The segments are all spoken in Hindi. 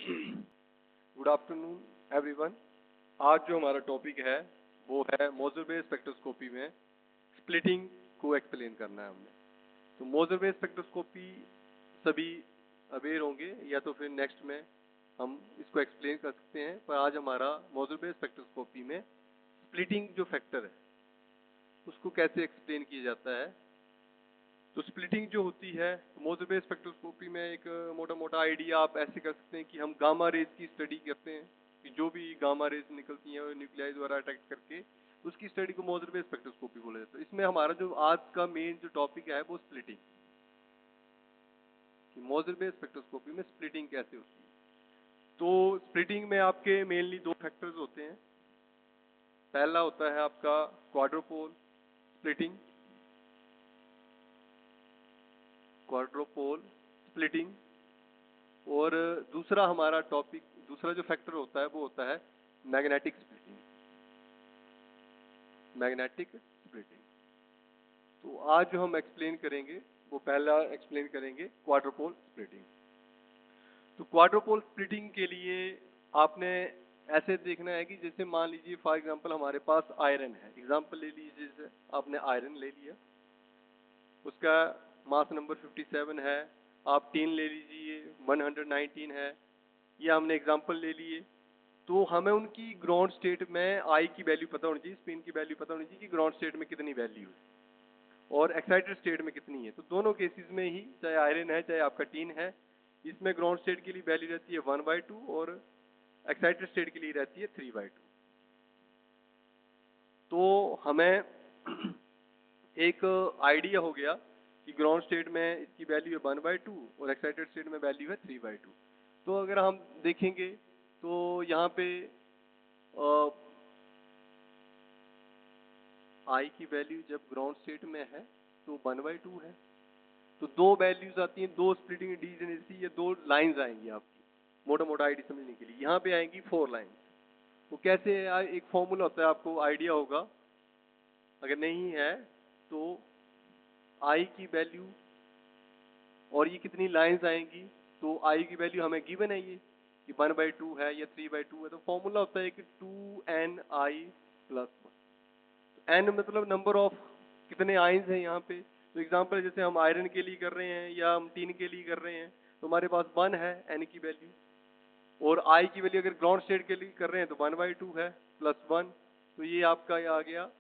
Good afternoon everyone. आज जो हमारा टॉपिक है वो है मोजर बेस स्पेक्ट्रोस्कोपी में स्प्लिटिंग को एक्सप्लेन करना है हमने। तो मोजर बेस स्पेक्ट्रोस्कोपी सभी अवेयर होंगे या तो फिर नेक्स्ट में हम इसको एक्सप्लेन कर सकते हैं, पर आज हमारा मोजर बेस स्पेक्ट्रोस्कोपी में स्प्लिटिंग जो फैक्टर है उसको कैसे एक्सप्लेन किया जाता है। तो स्प्लिटिंग जो होती है मोजर बेस स्पेक्ट्रोस्कोपी में एक मोटा मोटा आइडिया आप ऐसे कर सकते हैं कि हम गामा रेज की स्टडी करते हैं कि जो भी गामा रेज निकलती हैं न्यूक्लियाई द्वारा अटैक करके उसकी स्टडी को मोजर बेस स्पेक्ट्रोस्कोपी बोला जाता है। इसमें हमारा जो आज का मेन जो टॉपिक है वो स्प्लिटिंग, कि मोजर बेस स्पेक्ट्रोस्कोपी में स्प्लिटिंग कैसे होती है। तो स्प्लिटिंग में आपके मेनली दो फैक्टर्स होते हैं। पहला होता है आपका क्वाड्रोपोल स्प्लिटिंग, स्प्लिटिंग, और दूसरा हमारा टॉपिक, दूसरा जो फैक्टर होता है वो होता है मैग्नेटिक स्प्लिटिंग। तो आज जो हम एक्सप्लेन करेंगे वो पहला एक्सप्लेन करेंगे क्वाड्रोपोल स्प्लिटिंग। तो क्वाड्रोपोल स्प्लिटिंग के लिए आपने ऐसे देखना है कि जैसे मान लीजिए फॉर एग्जांपल हमारे पास आयरन है, एग्जांपल ले लीजिए जैसे आपने आयरन ले लिया, उसका मास नंबर 57 है। आप टीन ले लीजिए 119 है, ये हमने एग्जांपल ले लिए। तो हमें उनकी ग्राउंड स्टेट में आई की वैल्यू पता होनी चाहिए, स्पिन की वैल्यू पता होनी चाहिए कि ग्राउंड स्टेट में कितनी वैल्यू है और एक्साइटेड स्टेट में कितनी है। तो दोनों केसेस में ही, चाहे आयरन है चाहे आपका टीन है, इसमें ग्राउंड स्टेट के लिए वैल्यू रहती है 1/2 और एक्साइटेड स्टेट के लिए रहती है 3/2। तो हमें एक आइडिया हो गया कि ग्राउंड स्टेट में इसकी वैल्यू है 1/2 और एक्साइटेड स्टेट में वैल्यू है 3/2। तो अगर हम देखेंगे तो यहाँ पे आई की वैल्यू जब ग्राउंड स्टेट में है तो 1/2 है। तो दो वैल्यूज आती हैं, दो स्प्लिटिंग डीजेनेरेसी, ये दो लाइंस आएंगी आपकी मोटा मोटा आइडिया समझने के लिए। यहाँ पे आएंगी 4 लाइंस। वो कैसे है, एक फॉर्मूला होता है, आपको आइडिया होगा, अगर नहीं है तो आई की वैल्यू और ये कितनी लाइंस आएंगी। तो आई की वैल्यू हमें गिवन है ये कि 1/2 है या 3/2 है। तो फॉर्मूला होता है कि 2ni+1। एन मतलब नंबर ऑफ कितने आयंस हैं यहाँ पे। तो एग्जांपल जैसे हम आयरन के लिए कर रहे हैं या हम टीन के लिए कर रहे हैं तो हमारे पास 1 है एन की वैल्यू, और आई की वैल्यू अगर ग्राउंड स्टेट के लिए कर रहे हैं तो 1/2 है +1। तो ये आपका ये आ गया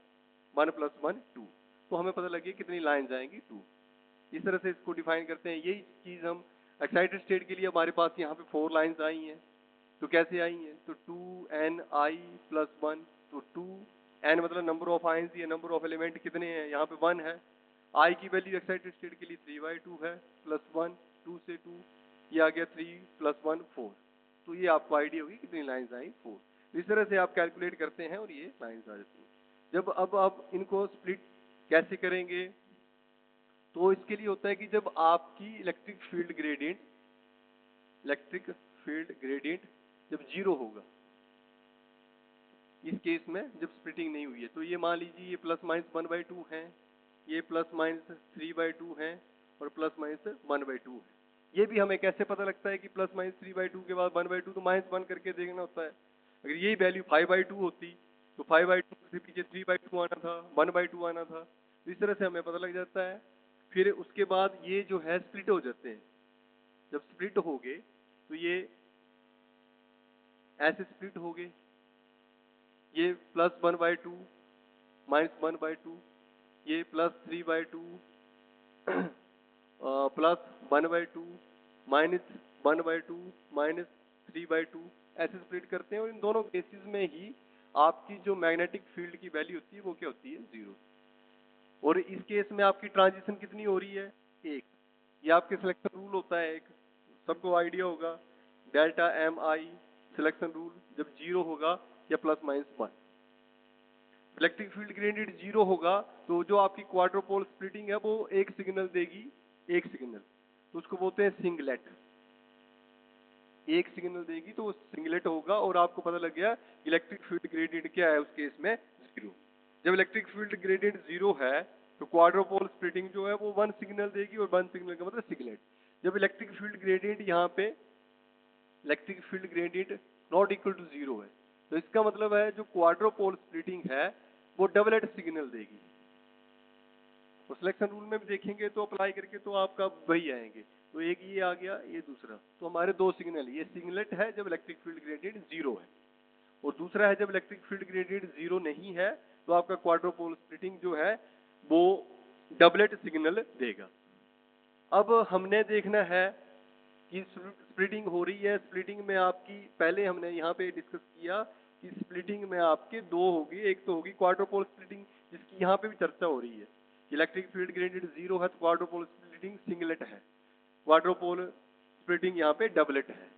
1 + 1 2। तो हमें पता लगे कितनी लाइन्स आएंगी 2। इस तरह से इसको डिफाइन करते हैं। यही चीज हम एक्साइटेड स्टेट के लिए हमारे पास यहाँ पे 4 लाइन्स आई हैं। तो कैसे आई हैं, तो 2ni+1, तो 2 एन मतलब नंबर ऑफ आयंस, ये नंबर ऑफ एलिमेंट कितने हैं, यहाँ पे 1 है। आई की वैल्यू एक्साइटेड स्टेट के लिए 3/2 है, +1, 2 से 2, ये आ गया 3 + 1 4। तो ये आपको आइडिया होगी कितनी लाइन्स आई 4। तो इस तरह से आप कैलकुलेट करते हैं और ये लाइन्स आ जाती हैं। जब अब आप इनको स्प्लिट कैसे करेंगे, तो इसके लिए होता है कि जब आपकी इलेक्ट्रिक फील्ड ग्रेडियंट जब 0 होगा, इस केस में जब स्प्लिटिंग नहीं हुई है, तो ये मान लीजिए ये ±1/2 है, ये ±3/2 है और ±1/2 है। ये भी हमें कैसे पता लगता है कि ±3/2 के बाद 1/2, तो -1 करके देखना होता है। अगर यही वैल्यू 5/2 होती तो 5/2 से पीछे 3/2 आना था, 1/2 आना था। तो इस तरह से हमें पता लग जाता है। फिर उसके बाद ये जो है स्प्लिट हो जाते हैं। जब स्प्लिट हो गए तो ये ऐसे स्प्लिट हो गए, ये +1/2, -1/2, ये +3/2, +1/2, -1/2, -3/2, ऐसे स्प्लिट करते हैं। और इन दोनों केसेस में ही आपकी जो मैग्नेटिक फील्ड की वैल्यू होती है वो क्या होती है, 0। और इस केस में आपकी ट्रांजिशन कितनी हो रही है, 1। ये आपके सिलेक्शन रूल होता है एक, सबको आइडिया होगा, डेल्टा एम आई सिलेक्शन रूल। जब 0 होगा या ±1, इलेक्ट्रिक फील्ड ग्रेडियंट 0 होगा तो जो आपकी क्वाड्रोपोल स्प्लिटिंग है वो एक सिग्नल देगी, एक सिग्नल, तो उसको बोलते हैं सिंगलेट। एक सिग्नल देगी तो वो सिंगलेट होगा और आपको पता लग गया इलेक्ट्रिक फील्ड ग्रेडियंट क्या है उस केस में, 0। जब इलेक्ट्रिक फील्ड ग्रेडियंट 0 है तो क्वाड्रोपोल स्प्लिटिंग जो है वो 1 सिग्नल देगी, और 1 सिग्नल का मतलब सिंगलेट। जब इलेक्ट्रिक फील्ड ग्रेडियंट यहाँ पे electric field gradient not equal to 0 है। तो इसका मतलब है जो क्वाड्रोपोल स्प्लिटिंग है वो डबलेट सिग्नल देगी। और सिलेक्शन रूल में भी देखेंगे तो अप्लाई करके तो आपका वही आएंगे। तो एक ये आ गया, ये दूसरा, तो हमारे दो सिग्नल, ये सिग्नलेट है जब इलेक्ट्रिक फील्ड ग्रेडियंट 0 है, और दूसरा है जब इलेक्ट्रिक फील्ड ग्रेडियंट 0 नहीं है तो आपका क्वाड्रोपोल स्प्लिटिंग जो है वो डबलेट सिग्नल देगा। अब हमने देखना है कि स्प्लिटिंग हो रही है। स्प्लिटिंग में आपकी पहले हमने यहाँ पे डिस्कस किया कि स्प्लिटिंग में आपके दो होगी, एक तो होगी क्वाड्रोपोल स्प्लिटिंग जिसकी यहाँ पे भी चर्चा हो रही है। इलेक्ट्रिक फील्ड ग्रेडियंट 0 है तो क्वाड्रोपोल स्प्लिटिंग सिंगलेट है, क्वाड्रोपोल स्प्लिटिंग यहाँ पे डबलेट है।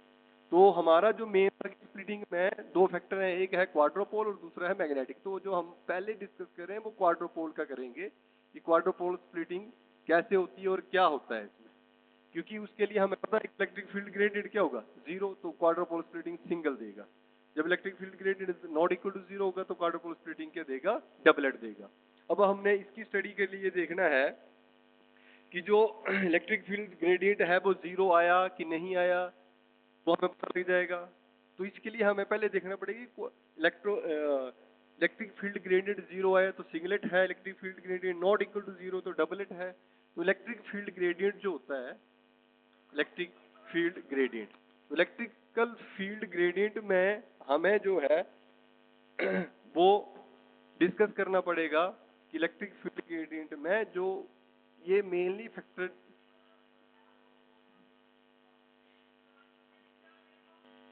तो हमारा जो मेन स्प्लिटिंग में दो फैक्टर है, एक है क्वाड्रोपोल और दूसरा है मैग्नेटिक। तो जो हम पहले डिस्कस कर रहे हैं वो क्वाड्रोपोल का करेंगे कि क्वाड्रोपोल स्प्लिटिंग कैसे होती है और क्या होता है इसमें, क्योंकि उसके लिए हमें पता है इलेक्ट्रिक फील्ड ग्रेडियंट क्या होगा 0, तो क्वाड्रोपोल स्प्लिटिंग सिंगल देगा। जब electric field gradient not equal to 0 होगा तो क्वाड्रोपोल स्प्लिटिंग क्या देगा, डबलेट देगा। अब हमने इसकी स्टडी के लिए देखना है कि जो इलेक्ट्रिक फील्ड ग्रेडियंट है वो 0 आया कि नहीं आया, वो हमें पता लग जाएगा। तो इसके लिए हमें पहले देखना पड़ेगा इलेक्ट्रिक फील्ड ग्रेडियंट 0 आया तो सिंगलेट है, electric field gradient not equal to 0 तो डबलेट है। तो इलेक्ट्रिक फील्ड ग्रेडियंट जो होता है, इलेक्ट्रिक फील्ड ग्रेडियंट, तो इलेक्ट्रिकल फील्ड ग्रेडियंट में हमें जो है वो डिस्कस करना पड़ेगा कि इलेक्ट्रिक फील्ड ग्रेडियंट में जो ये मेनली फैक्टर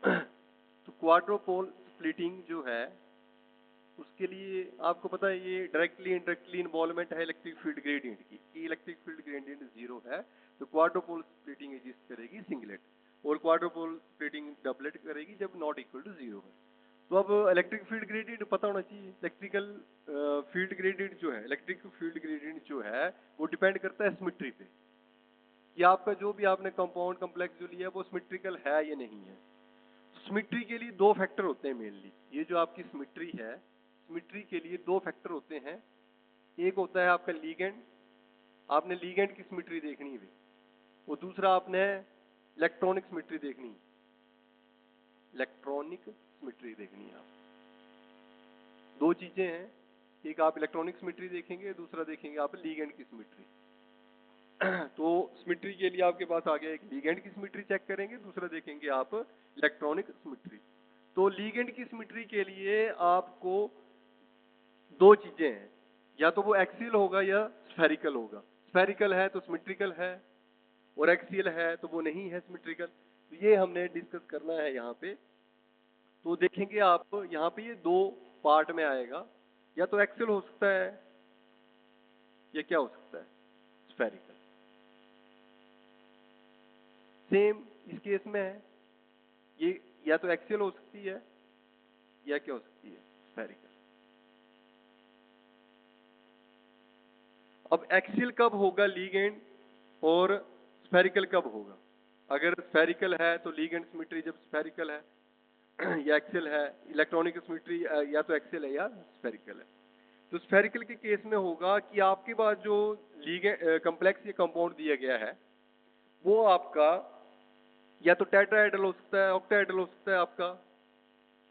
तो क्वाड्रोपोल स्प्लिटिंग जो है उसके लिए आपको पता है ये डायरेक्टली इनडायरेक्टली इन्वॉल्वमेंट है इलेक्ट्रिक फील्ड ग्रेडियंट की, कि इलेक्ट्रिक फील्ड ग्रेडियंट 0 है तो क्वाड्रोपोल स्प्लिटिंग एग्जिस्ट करेगी सिंगलेट, और क्वाड्रोपोल स्प्लिटिंग डबलेट करेगी जब नॉट इक्वल टू 0 है। तो अब इलेक्ट्रिक फील्ड ग्रेडियंट पता होना चाहिए। इलेक्ट्रिकल फील्ड ग्रेडियंट जो है, इलेक्ट्रिक फील्ड ग्रेडियंट जो है वो डिपेंड करता है सिमेट्री पे, कि आपका जो भी आपने कंपाउंड कॉम्प्लेक्स जो लिया है वो सिमेट्रिकल है या नहीं है। सिमेट्री के लिए दो फैक्टर होते हैं मेनली। ये जो आपकी सिमेट्री है, सिमेट्री के लिए दो फैक्टर होते हैं। एक होता है आपका लीगेंड, आपने लीगेंड की सिमेट्री देखनी है, और दूसरा आपने इलेक्ट्रॉनिक सिमेट्री देखनी है, इलेक्ट्रॉनिक सिमेट्री देखनी है। आप दो चीजें हैं, एक आप इलेक्ट्रॉनिक सिमेट्री देखेंगे, दूसरा देखेंगे आप लीगेंड की सिमेट्री। तो सिमेट्री के लिए आपके पास आ गया, एक लीगेंड की सिमेट्री चेक करेंगे, दूसरा देखेंगे आप इलेक्ट्रॉनिक सिमेट्री। तो लीगेंड की सिमेट्री के लिए आपको दो चीजें हैं, या तो वो एक्सियल होगा या स्फेरिकल होगा। स्फेरिकल है तो सिमेट्रिकल है, और एक्सियल है तो वो नहीं है सिमेट्रिकल। तो ये हमने डिस्कस करना है यहाँ पे। तो देखेंगे आप यहाँ पे ये दो पार्ट में आएगा, या तो एक्सियल हो सकता है या क्या हो सकता है, स्फेरिकल। सेम इस केस में है, ये या तो एक्सियल हो सकती है या क्या हो सकती है, स्फेरिकल। अब एक्सियल कब होगा लीगेंड और स्फेरिकल कब होगा? अगर स्फेरिकल है तो लीगेंड सिमेट्री जब स्फेरिकल है या एक्सियल है, इलेक्ट्रॉनिक सिमेट्री या तो एक्सियल है या स्फेरिकल है। तो स्फेरिकल के केस में होगा कि आपके पास जो लीगेंड कॉम्प्लेक्स या कंपाउंड दिया गया है वो आपका या तो टेट्राहेड्रल हो सकता है, ऑक्टाहेड्रल हो सकता है आपका।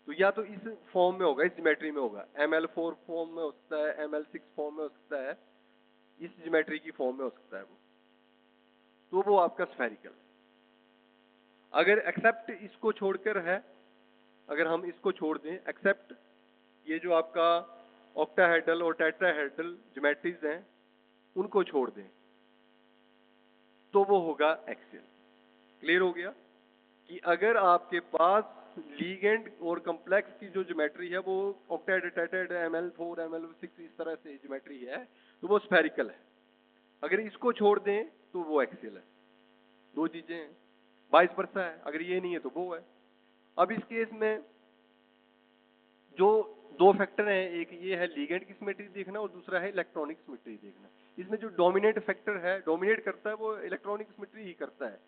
तो या तो इस फॉर्म में होगा, इस ज्योमेट्री में होगा, ML4 फॉर्म में हो सकता है, ML6 फॉर्म में हो सकता है, इस ज्योमेट्री की फॉर्म में हो सकता है वो, तो वो आपका स्फेरिकल। अगर एक्सेप्ट इसको छोड़कर है, अगर हम इसको छोड़ दें, एक्सेप्ट ये जो आपका ऑक्टाहेड्रल और टेट्राहेड्रल ज्योमेट्रीज हैं उनको छोड़ दें, तो वो होगा एक्सियल। क्लियर हो गया कि अगर आपके पास लीगेंड और कॉम्प्लेक्स की जो ज्योमेट्री है वो ऑक्टाहेड्रल, टेट्राहेड्रल, ML4, ML6 इस तरह से ज्योमेट्री है तो वो स्फेरिकल है। अगर इसको छोड़ दें तो वो एक्सियल है। दो चीजें हैं, वाइस वर्सा है, अगर ये नहीं है तो वो है। अब इस केस में जो दो फैक्टर हैं, एक ये है लीगेंड की सिमेट्री देखना और दूसरा है इलेक्ट्रॉनिक सिमेट्री देखना। इसमें जो डोमिनेट फैक्टर है, डोमिनेट करता है, वो इलेक्ट्रॉनिक सिमेट्री ही करता है।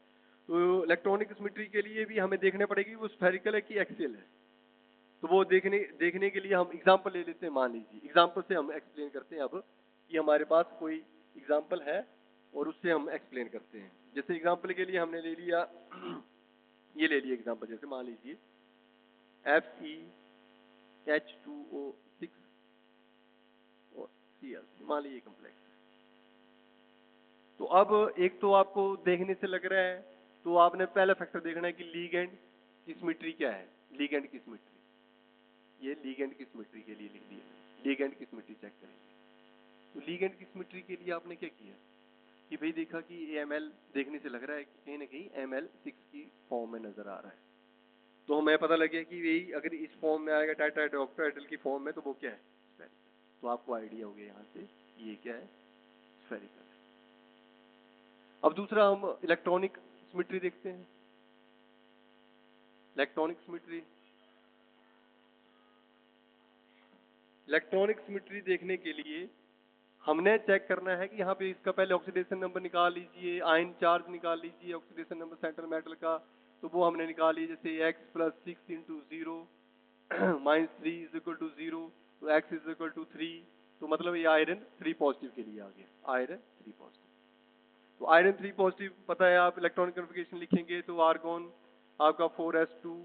तो इलेक्ट्रॉनिक सिमेट्री के लिए भी हमें देखना पड़ेगी वो स्फेरिकल है कि एक्सियल है। तो वो देखने के लिए हम एग्जांपल ले लेते हैं। मान लीजिए एग्जांपल से हम एक्सप्लेन करते हैं अब कि हमारे पास कोई एग्जांपल है और उससे हम एक्सप्लेन करते हैं। जैसे एग्जांपल के लिए हमने ले लिया ये ले लिए एग्जांपल, जैसे मान लीजिए FeH2O6 और Cl, मान लीजिए कम्प्लेक्स। तो अब एक तो आपको देखने से लग रहा है, तो आपने पहला फैक्टर देखना है कि लीगेंड की सिमेट्री क्या है। लीगेंड की सिमेट्री, ये लीगेंड की सिमेट्री के लिए लिख दिया, लीगेंड की सिमेट्री चेक करेंगे। तो लीगेंड की सिमेट्री के लिए आपने क्या किया कि भाई देखा कि AML देखने से लग रहा है कि कहीं ना कहीं ML6 की फॉर्म में नजर आ रहा है। तो हमें पता लग गया कि यही अगर इस फॉर्म में आएगा टेट्राहाइड्रोक्साइड की फॉर्म में, तो वो क्या है, स्फेरिकल। तो आपको आइडिया हो गया यहाँ से ये क्या है, स्फेरिकल है। अब दूसरा हम इलेक्ट्रॉनिक सिमेट्री देखते हैं। इलेक्ट्रॉनिक सिमेट्री, इलेक्ट्रॉनिक सिमेट्री देखने के लिए हमने चेक करना है कि यहाँ पे इसका पहले ऑक्सीडेशन नंबर निकाल लीजिए, आयन चार्ज निकाल लीजिए, ऑक्सीडेशन नंबर सेंट्रल मेटल का, तो वो हमने निकाल लिया, जैसे x + 6 × 0 -3 = 0, तो x = 3, तो मतलब ये आयरन 3 पॉजिटिव के लिए आ गया, आयरन 3 पॉजिटिव। तो आयरन 3 पॉजिटिव पता है, आप इलेक्ट्रॉनिक कन्फिगरेशन लिखेंगे तो आर्गोन आपका 4s2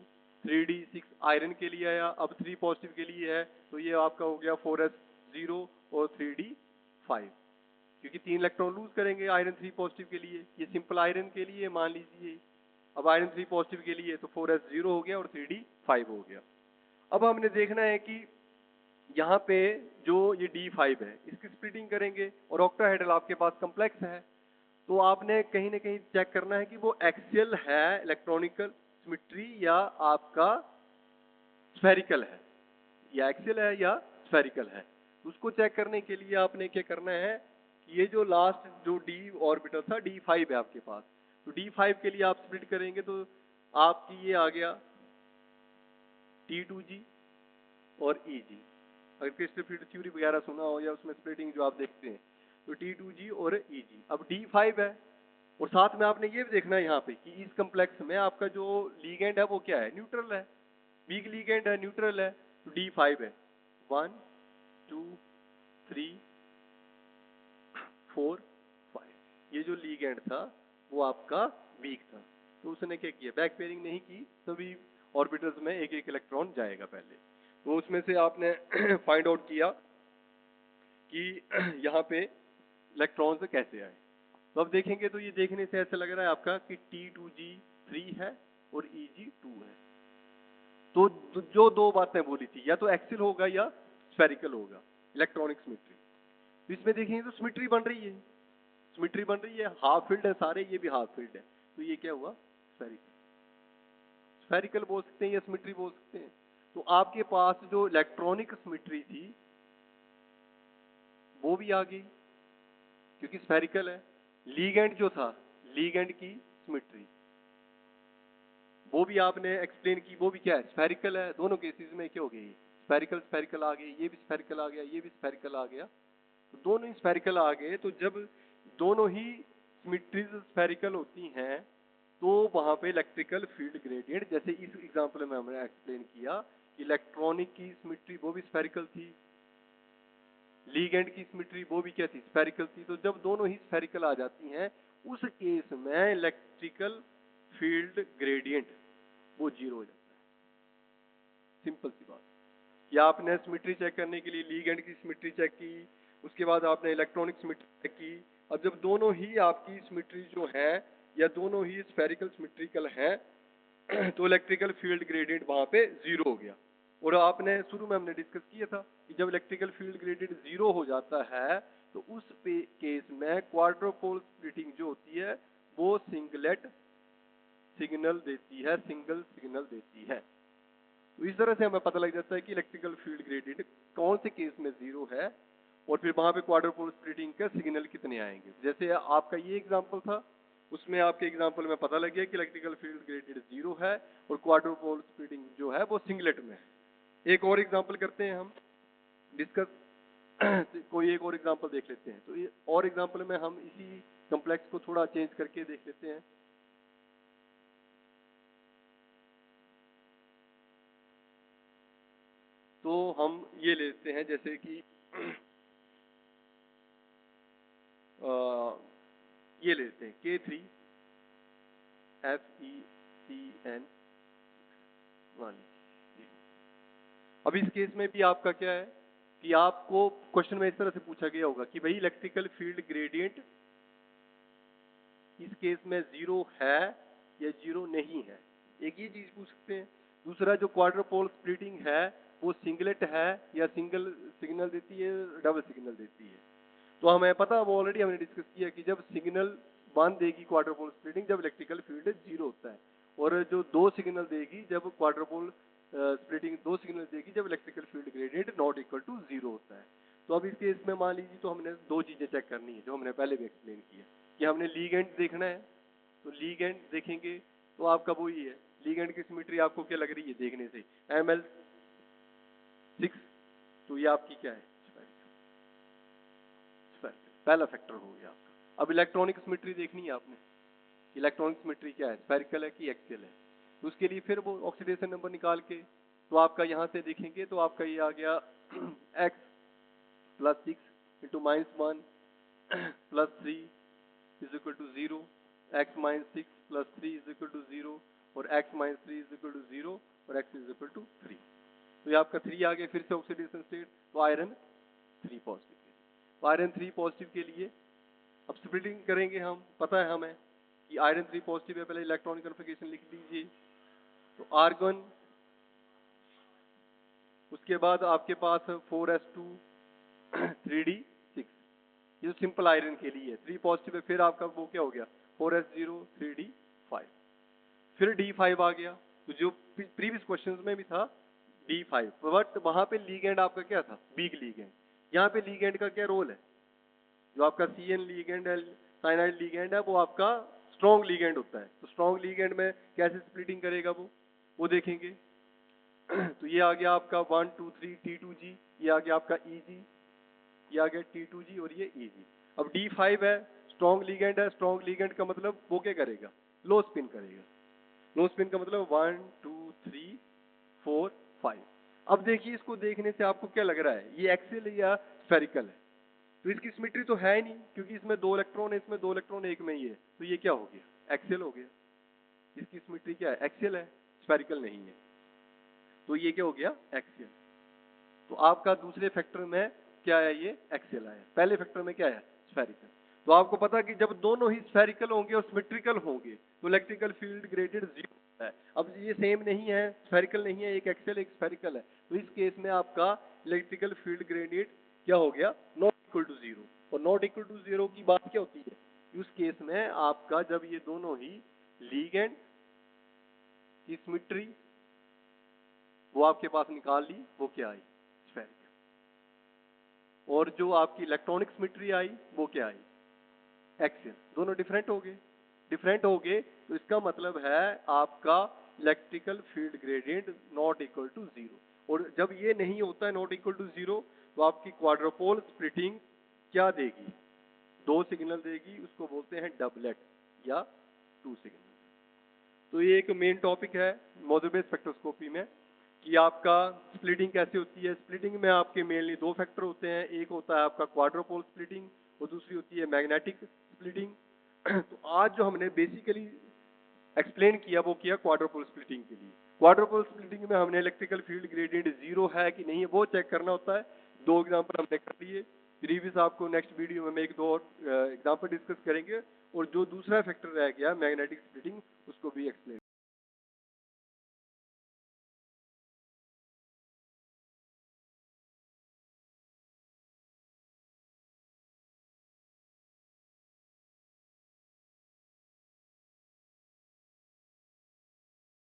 3d6 आयरन के लिए आया। अब 3 पॉजिटिव के लिए है, तो ये आपका हो गया 4s0 और 3d5, क्योंकि 3 इलेक्ट्रॉन लूज करेंगे आयरन 3 पॉजिटिव के लिए। ये सिंपल आयरन के लिए मान लीजिए। अब आयरन 3 पॉजिटिव के लिए तो 4s0 हो गया और 3d5 हो गया। अब हमने देखना है कि यहाँ पे जो ये D5 है इसकी स्प्लिटिंग करेंगे, और ऑक्टाहेड्रल आपके पास कम्प्लेक्स है, तो आपने कहीं ना कहीं चेक करना है कि वो एक्सियल है इलेक्ट्रॉनिकल सिमेट्री या आपका स्फेरिकल है, या एक्सियल है या स्फेरिकल है। उसको चेक करने के लिए आपने क्या करना है, ये जो लास्ट जो D ऑर्बिटल था D5 है आपके पास, तो D5 के लिए आप स्प्लिट करेंगे तो आपकी ये आ गया T2G और EG। अगर क्रिस्टल फील्ड थ्योरी वगैरह सुना हो या उसमें स्प्लिटिंग जो आप देखते हैं, तो T2G और EG। अब D5 है, और साथ में आपने ये भी देखना है यहाँ पे कि इस कम्प्लेक्स में आपका जो लीगेंड है वो क्या है, न्यूट्रल है, वीक लीगेंड है, न्यूट्रल है, तो D5 है 1 2 3 4 5। ये जो लीगेंड था वो आपका वीक था, तो उसने क्या किया, बैक पेयरिंग नहीं की, सभी ऑर्बिटल्स में एक एक इलेक्ट्रॉन जाएगा पहले। तो उसमें से आपने फाइंड आउट किया कि यहाँ पे इलेक्ट्रॉन्स कैसे आए। तो अब देखेंगे तो ये देखने से ऐसा लग रहा है आपका कि T2G 3 है और EG 2 है। तो जो दो बातें बोली थी, या तो एक्सियल होगा या स्फेरिकल होगा इलेक्ट्रॉनिक सिमेट्री। तो इसमें देखेंगे तो सिमेट्री बन रही है, सिमेट्री बन रही है, हाफ फील्ड है सारे, ये भी हाफ फील्ड है, तो ये क्या हुआ, स्फेरिकल। स्फेरिकल बोल सकते हैं या सिमेट्री बोल सकते हैं। तो आपके पास जो इलेक्ट्रॉनिक सिमेट्री थी वो भी आ गई क्योंकि स्फेरिकल है। लीगेंड जो था, लीगेंड की सिमेट्री वो भी आपने एक्सप्लेन की, वो भी क्या है, स्फेरिकल है। दोनों केसेस में क्या हो गई, स्फेरिकल स्फेरिकल आ गई, ये भी स्फेरिकल आ गया, ये भी स्फेरिकल आ गया, तो दोनों ही स्फेरिकल आ गए। तो जब दोनों ही सिमेट्रीज स्फेरिकल होती हैं तो वहां पे इलेक्ट्रिकल फील्ड ग्रेडियंट, जैसे इस एग्जांपल में हमने एक्सप्लेन किया, इलेक्ट्रॉनिक की सिमेट्री वो भी स्फेरिकल थी, लीगेंड की सिमेट्री वो भी क्या थी, स्फेरिकल थी। तो जब दोनों ही स्फेरिकल आ जाती हैं उस केस में इलेक्ट्रिकल फील्ड ग्रेडियंट वो जीरो हो जाता है। सिंपल सी बात। या आपने सिमेट्री चेक करने के लिए लीगेंड की सिमेट्री चेक की, उसके बाद आपने इलेक्ट्रॉनिक सिमेट्री चेक की। अब जब दोनों ही आपकी सिमेट्री जो है या दोनों ही स्फेरिकल सिमेट्रिकल हैं तो इलेक्ट्रिकल फील्ड ग्रेडियंट वहां पे जीरो हो गया। और आपने शुरू में हमने डिस्कस किया था कि जब इलेक्ट्रिकल फील्ड ग्रेडियंट जीरो हो जाता है तो उस केस में क्वाड्रोपोल स्प्लिटिंग जो होती है वो सिंगलेट सिग्नल देती है, सिंगल सिग्नल देती है। तो इस तरह से हमें पता लग जाता है कि इलेक्ट्रिकल फील्ड ग्रेडियंट कौन से केस में जीरो है, और फिर वहां पे क्वाड्रोपोल स्प्लिटिंग का सिग्नल कितने आएंगे। जैसे आपका ये एग्जांपल था, उसमें आपके एग्जांपल में पता लग गया कि इलेक्ट्रिकल फील्ड ग्रेडियंट जीरो है और क्वाड्रोपोल स्प्लिटिंग जो है वो सिंगलेट में है। एक और एग्जांपल करते हैं हम डिस्कस कोई एक और एग्जांपल देख लेते हैं। तो ये और एग्जांपल में हम इसी कम्प्लेक्स को थोड़ा चेंज करके देख लेते हैं। तो हम ये लेते हैं जैसे कि ये लेते हैं K3 Fe CN मान लीजिए। अब इस केस में भी आपका क्या है कि आपको क्वेश्चन में इस तरह से पूछा गया होगा कि भाई इलेक्ट्रिकल फील्ड ग्रेडियंट इस केस में 0 है या 0 नहीं है, एक ये चीज पूछ सकते हैं। दूसरा जो क्वाड्र पोल स्प्लिटिंग है वो सिंगलेट है या सिंगल सिग्नल देती है, डबल सिग्नल देती है। तो हमें पता, वो ऑलरेडी हमने डिस्कस किया कि जब सिग्नल 1 देगी क्वाड्र पोल स्प्लिटिंग जब इलेक्ट्रिकल फील्ड 0 होता है, और जो 2 सिग्नल देगी जब क्वाड्र पोल स्प्लिटिंग 2 सिग्नल देगी जब electrical field gradient not equal to 0 होता है। तो अब इस केस में मान लीजिए तो हमने दो चीजें चेक करनी है जो हमने पहले भी एक्सप्लेन किया कि हमने लीगेंड देखना है। तो लीगेंड देखेंगे तो आपका वो ही है, लीगेंड की सिमेट्री आपको क्या लग रही है देखने से, ML6, तो ये आपकी क्या है, पहला फैक्टर हो गया आपका। अब इलेक्ट्रॉनिक सिमेट्री देखनी है आपने, इलेक्ट्रॉनिक सिमेट्री क्या है, स्फेरिकल है कि एक्सियल है। तो उसके लिए फिर वो ऑक्सीडेशन नंबर निकाल के तो आपका यहाँ से देखेंगे तो आपका ये आ गया x plus 6 into -1 plus 3 is equal to 0, x minus 6 plus 3 is equal to 0 और x minus 3 is equal to 0 और x इज इक्वल टू 3। तो ये आपका 3 आ गया फिर से ऑक्सीडेशन स्टेट, तो आयरन 3 पॉजिटिव। तो आयरन 3 पॉजिटिव के लिए अब स्प्लिटिंग करेंगे हम, पता है हमें कि आयरन 3 पॉजिटिव है, पहले इलेक्ट्रॉनिक कन्फिगरेशन लिख लीजिए। तो आर्गन, उसके बाद आपके पास 4s2 3d6, ये तो सिंपल आयरन के लिए है, 3 पॉजिटिव है, फिर आपका वो क्या हो गया 4s0 3d5, फिर d5 आ गया। तो जो प्रीवियस क्वेश्चंस में भी था d5, बट वहां पे लीगेंड आपका क्या था, वीक लीगेंड। यहाँ पे लीगेंड का क्या रोल है, जो आपका CN लीगेंड है, साइनाइड लीगेंड है, वो आपका स्ट्रॉन्ग लीगेंड होता है। तो स्ट्रॉन्ग लीगेंड में कैसे स्प्लिटिंग करेगा वो देखेंगे। तो ये आ गया आपका 1 2 3 T2G, ये आ गया आपका EG, ये आ गया T2G और ये EG। अब D5 है, स्ट्रॉन्ग लीगेंड है, स्ट्रॉन्ग लीगेंड का मतलब वो क्या करेगा, लो स्पिन करेगा। लो स्पिन का मतलब 1 2 3 4 5। अब देखिए इसको देखने से आपको क्या लग रहा है, ये एक्सियल या स्फेरिकल है। तो इसकी सिमेट्री तो है ही नहीं, क्योंकि इसमें 2 इलेक्ट्रॉन है, इसमें 2 इलेक्ट्रॉन एक में ही है, तो ये क्या हो गया, एक्सियल हो गया। इसकी सिमेट्री क्या है, एक्सियल है, स्फेरिकल नहीं है, तो ये क्या हो गया, एक्सियल। तो आपका दूसरे फैक्टर में क्या है, ये एक्सियल आया, पहले फैक्टर में क्या है, स्फेरिकल। तो आपको पता कि जब दोनों ही स्फेरिकल होंगे और सिमेट्रिकल होंगे तो इलेक्ट्रिकल फील्ड ग्रेडियंट 0 होता है। अब ये सेम नहीं है, स्फेरिकल नहीं है, एक एक्सियल एक स्फेरिकल है, तो इस केस में आपका इलेक्ट्रिकल फील्ड ग्रेडियंट क्या हो गया, नॉट इक्वल टू 0। और नॉट इक्वल टू 0 की बात क्या होती है, उस केस में आपका जब ये दोनों ही लीगेंड की सिमेट्री वो आपके पास निकाल ली, वो क्या आई, स्फेरिकल। और जो आपकी इलेक्ट्रॉनिक सिमेट्री आई वो क्या आई, एक्सियल। दोनों डिफरेंट हो गए, डिफरेंट हो गए, तो इसका मतलब है आपका electrical field gradient not equal to 0। और जब ये नहीं होता है नॉट इक्वल टू 0, तो आपकी क्वाड्रोपोल स्प्लिटिंग क्या देगी, 2 सिग्नल देगी, उसको बोलते हैं डबलेट या 2 सिग्नल। तो ये एक मेन टॉपिक है मॉड्यूल बेस्ड स्पेक्ट्रोस्कोपी में कि आपका स्प्लिटिंग कैसे होती है। स्प्लिटिंग में आपके मेनली 2 फैक्टर होते हैं, एक होता है आपका क्वाड्रोपोल स्प्लिटिंग और दूसरी होती है मैग्नेटिक स्प्लिटिंग। तो आज जो हमने बेसिकली एक्सप्लेन किया वो किया क्वाड्रोपोल स्प्लिटिंग के लिए। क्वाड्रोपोल स्प्लिटिंग में हमने इलेक्ट्रिकल फील्ड ग्रेडियंट 0 है कि नहीं है वो चेक करना होता है। 2 एग्जाम्पल हमने कर लिए, प्रीवियस आपको नेक्स्ट वीडियो में एक 2 और एग्जाम्पल डिस्कस करेंगे। और जो दूसरा फैक्टर रह गया मैग्नेटिक स्प्लिटिंग,